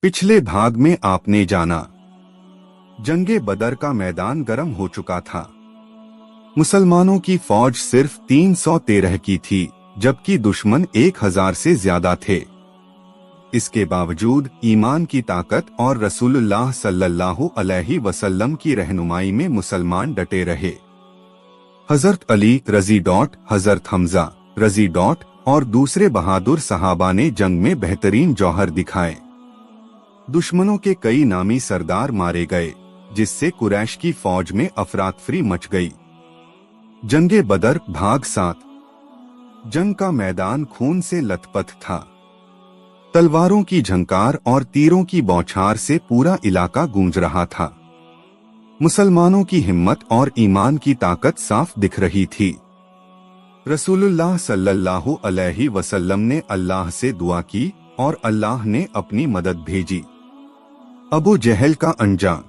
पिछले भाग में आपने जाना, जंगे बदर का मैदान गर्म हो चुका था। मुसलमानों की फौज सिर्फ 313 की थी, जबकि दुश्मन 1000 से ज्यादा थे। इसके बावजूद ईमान की ताकत और रसूलुल्लाह सल्लल्लाहु अलैहि वसल्लम की रहनुमाई में मुसलमान डटे रहे। हजरत अली रजी डॉट, हजरत हमजा रजी डॉट और दूसरे बहादुर सहाबा ने जंग में बेहतरीन जौहर दिखाए। दुश्मनों के कई नामी सरदार मारे गए, जिससे कुरैश की फौज में अफरातफरी मच गई। जंगे बदर भाग 7। जंग का मैदान खून से लथपथ था। तलवारों की झंकार और तीरों की बौछार से पूरा इलाका गूंज रहा था। मुसलमानों की हिम्मत और ईमान की ताकत साफ दिख रही थी। रसूलुल्लाह सल्लल्लाहु अलैहि वसल्लम ने अल्लाह से दुआ की और अल्लाह ने अपनी मदद भेजी। अबू जहल का अंजाम।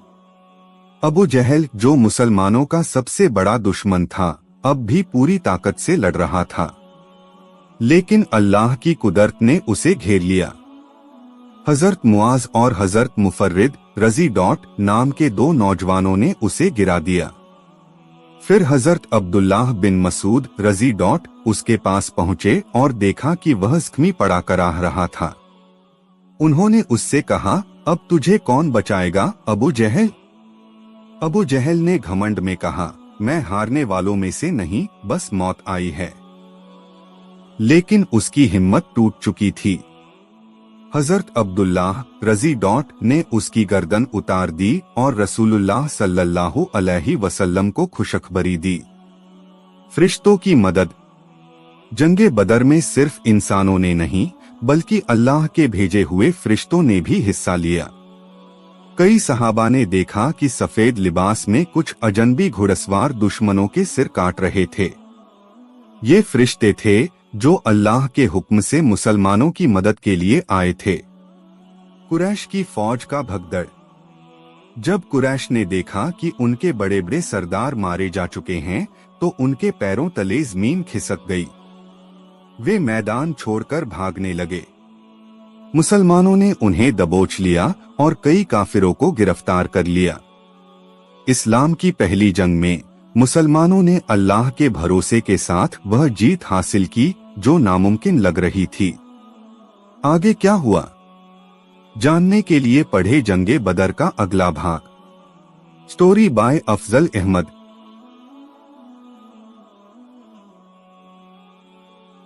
अबू जहल, जो मुसलमानों का सबसे बड़ा दुश्मन था, अब भी पूरी ताकत से लड़ रहा था, लेकिन अल्लाह की कुदरत ने उसे घेर लिया। हजरत मुआज और हजरत मुफर्रिद रजी डॉट नाम के 2 नौजवानों ने उसे गिरा दिया। फिर हजरत अब्दुल्लाह बिन मसूद रजी डॉट उसके पास पहुंचे और देखा कि वह जख्मी पड़ा कराह रहा था। उन्होंने उससे कहा, अब तुझे कौन बचाएगा अबू जहल? अबू जहल ने घमंड में कहा, मैं हारने वालों में से नहीं, बस मौत आई है। लेकिन उसकी हिम्मत टूट चुकी थी। हजरत अब्दुल्लाह रजी डॉट ने उसकी गर्दन उतार दी और रसूलुल्लाह सल्लल्लाहु अलैहि वसल्लम को खुशखबरी दी। फरिश्तों की मदद। जंगे बदर में सिर्फ इंसानों ने नहीं, बल्कि अल्लाह के भेजे हुए फरिश्तों ने भी हिस्सा लिया। कई सहाबा ने देखा कि सफेद लिबास में कुछ अजनबी घुड़सवार दुश्मनों के सिर काट रहे थे। ये फरिश्ते थे जो अल्लाह के हुक्म से मुसलमानों की मदद के लिए आए थे। कुरैश की फौज का भगदड़। जब कुरैश ने देखा कि उनके बड़े बड़े सरदार मारे जा चुके हैं, तो उनके पैरों तले जमीन खिसक गई। वे मैदान छोड़कर भागने लगे। मुसलमानों ने उन्हें दबोच लिया और कई काफिरों को गिरफ्तार कर लिया। इस्लाम की पहली जंग में मुसलमानों ने अल्लाह के भरोसे के साथ वह जीत हासिल की जो नामुमकिन लग रही थी। आगे क्या हुआ, जानने के लिए पढ़े जंगे बदर का अगला भाग। Story by Afzal Ahmad.